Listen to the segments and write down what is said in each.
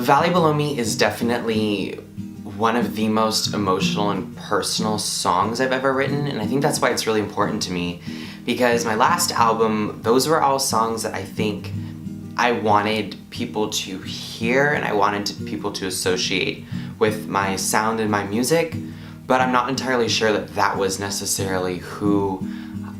Valley Below Me is definitely one of the most emotional and personal songs I've ever written, and I think that's why it's really important to me, because my last album, those were all songs that I think I wanted people to hear and I wanted people to associate with my sound and my music, but I'm not entirely sure that that was necessarily who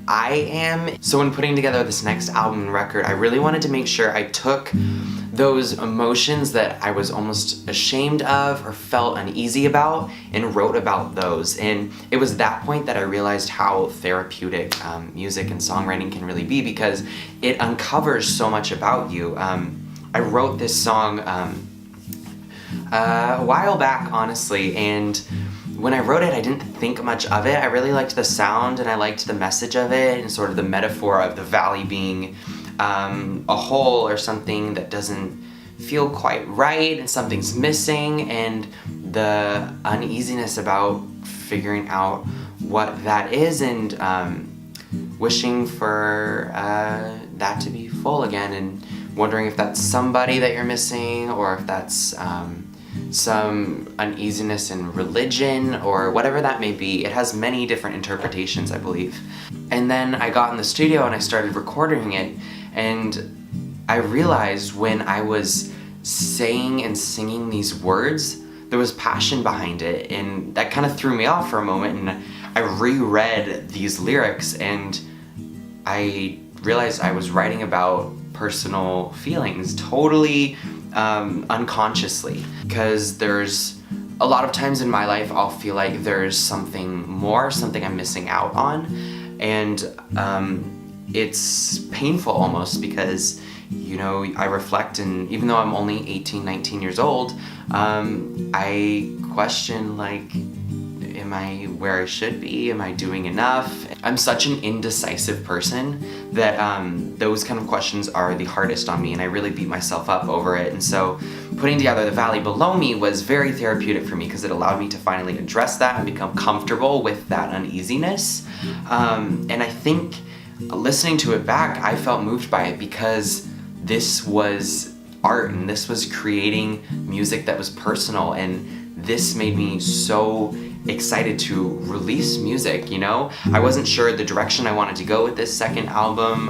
I am. So when putting together this next album and record, I really wanted to make sure I took those emotions that I was almost ashamed of or felt uneasy about and wrote about those. And it was that point that I realized how therapeutic music and songwriting can really be, because it uncovers so much about you. I wrote this song a while back, honestly, and when I wrote it, I didn't think much of it. I really liked the sound and I liked the message of it and sort of the metaphor of the valley being a hole or something that doesn't feel quite right and something's missing, and the uneasiness about figuring out what that is and wishing for that to be full again, and wondering if that's somebody that you're missing, or if that's some uneasiness in religion or whatever that may be. It has many different interpretations, I believe. And then I got in the studio and I started recording it, and I realized when I was saying and singing these words, there was passion behind it, and that kind of threw me off for a moment, and I reread these lyrics and I realized I was writing about personal feelings totally unconsciously, because there's a lot of times in my life I'll feel like there's something more, something I'm missing out on, and it's painful almost, because I reflect, and even though I'm only 18, 19 years old, I question, like, am I where I should be? Am I doing enough? I'm such an indecisive person that those kind of questions are the hardest on me, and I really beat myself up over it. And so putting together The Valley Below Me was very therapeutic for me, because it allowed me to finally address that and become comfortable with that uneasiness. And I think listening to it back, I felt moved by it, because this was art and this was creating music that was personal, and this made me so excited to release music, I wasn't sure the direction I wanted to go with this second album,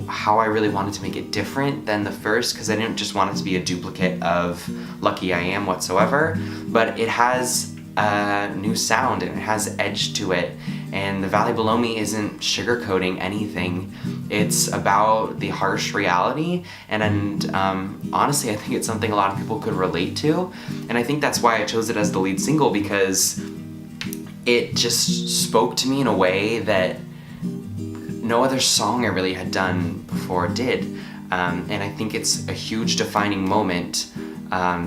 how I really wanted to make it different than the first, because I didn't just want it to be a duplicate of Lucky I Am whatsoever, but it has a new sound and it has edge to it, and The Valley Below Me isn't sugarcoating anything. It's about the harsh reality, and honestly, I think it's something a lot of people could relate to, and I think that's why I chose it as the lead single, because it just spoke to me in a way that no other song I really had done before did, and I think it's a huge defining moment,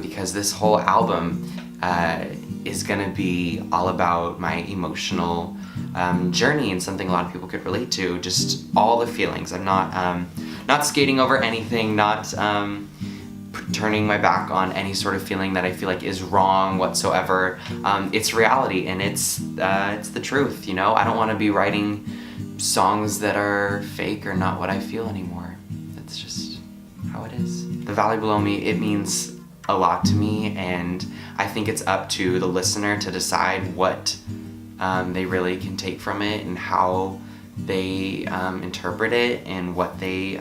because this whole album is gonna be all about my emotional journey, and something a lot of people could relate to, just all the feelings. I'm not skating over anything, not turning my back on any sort of feeling that I feel like is wrong whatsoever. It's reality, and it's the truth, I don't want to be writing songs that are fake or not what I feel anymore. That's just how it is. The Valley Below Me, it means a lot to me, and I think it's up to the listener to decide what they really can take from it, and how they interpret it, and what they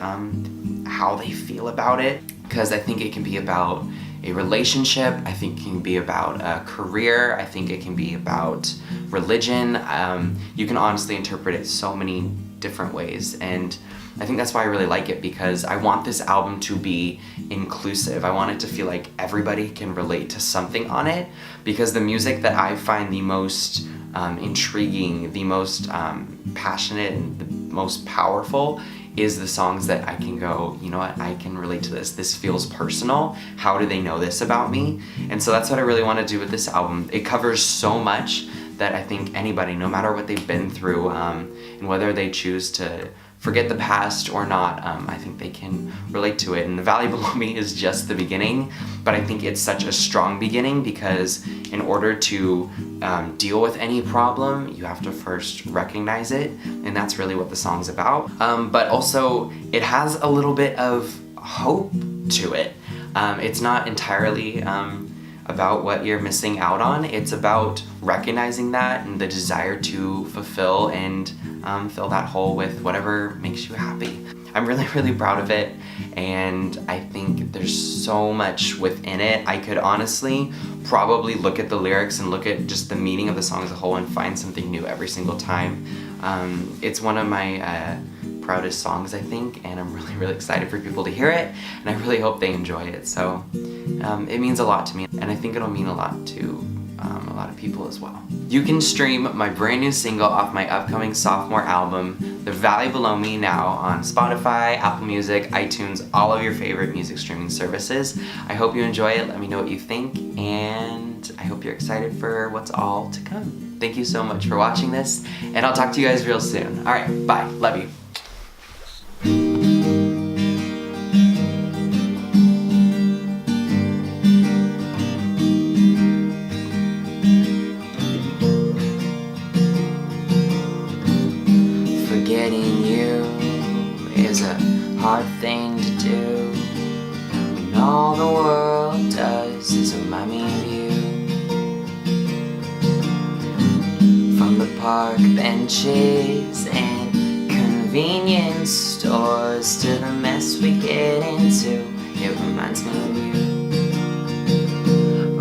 how they feel about it, because I think it can be about a relationship, I think it can be about a career, I think it can be about religion. You can honestly interpret it so many different ways, and I think that's why I really like it, because I want this album to be inclusive. I want it to feel like everybody can relate to something on it, because the music that I find the most intriguing, the most passionate, and the most powerful is the songs that I can go, you know what, I can relate to this. This feels personal. How do they know this about me? And so that's what I really want to do with this album. It covers so much that I think anybody, no matter what they've been through, and whether they choose to forget the past or not, I think they can relate to it. And The Valley Below Me is just the beginning, but I think it's such a strong beginning, because in order to deal with any problem, you have to first recognize it, and that's really what the song's about. But also, it has a little bit of hope to it. It's not entirely about what you're missing out on. It's about recognizing that and the desire to fulfill and fill that hole with whatever makes you happy. I'm really, really proud of it, and I think there's so much within it. I could honestly probably look at the lyrics and look at just the meaning of the song as a whole and find something new every single time. It's one of my proudest songs, I think, and I'm really, really excited for people to hear it, and I really hope they enjoy it. So it means a lot to me, and I think it'll mean a lot to a lot of people as well. You can stream my brand new single off my upcoming sophomore album, The Valley Below Me, now on Spotify, Apple Music, iTunes, all of your favorite music streaming services. I hope you enjoy it. Let me know what you think, and I hope you're excited for what's all to come. Thank you so much for watching this, and I'll talk to you guys real soon. All right, bye. Love you. Forgetting you is a hard thing to do when all the world does is remind me of you. From the park benches and convenience stores to the mess we get into, it reminds me of you.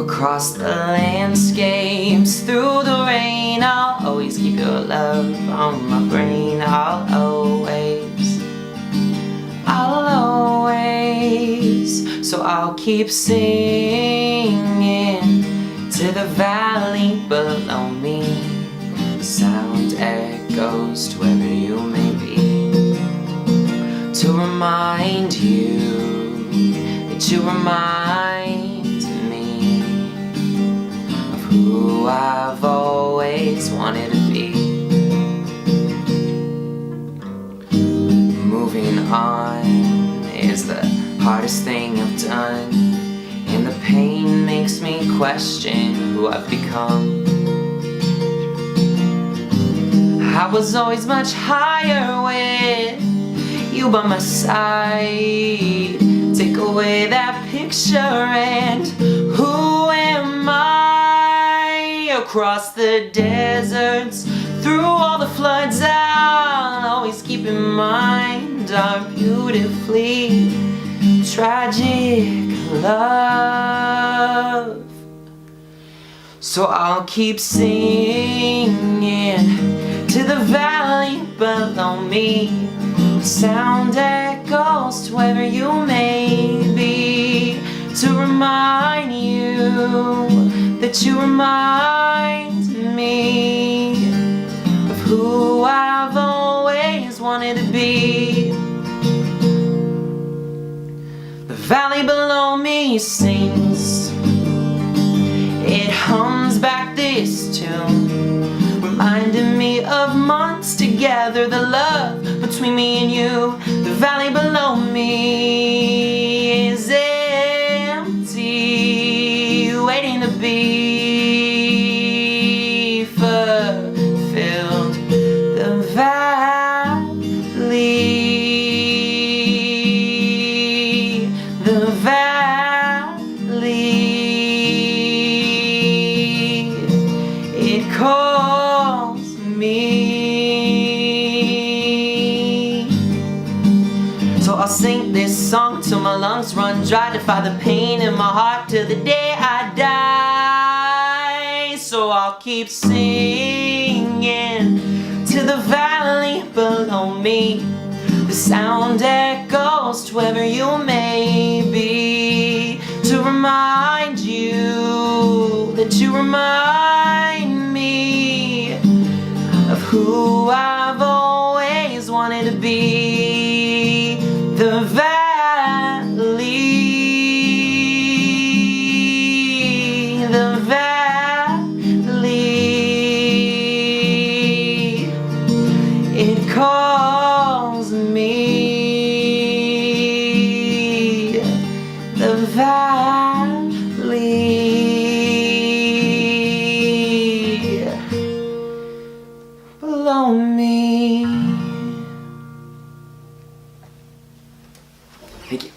Across the landscapes, through the rain, I'll always keep your love on my brain. I'll always, so I'll keep singing to the valley below me. The sound echoes to wherever you may be, to remind you that you remind me of who I've always wanted to be. Moving on is the hardest thing I've done, and the pain makes me question who I've become. I was always much higher with you by my side. Take away that picture and who am I? Across the deserts, through all the floods, I'll always keep in mind our beautifully tragic love. So I'll keep singing to the valley below me. The sound echoes to wherever you may be, to remind you that you remind me of who I've always wanted to be. The valley below me sings, it hums back this tune, reminding me of months together, the love between me and you. The valley below me is empty, waiting to be fulfilled. The valley, it calls me. So I'll sing this song till my lungs run dry, defy the pain in my heart till the day I die. So I'll keep singing to the valley below me. The sound echoes to wherever you may be, to remind you that you remind me of who I've always wanted to be. The valley, it calls me. The valley below me. Thank you.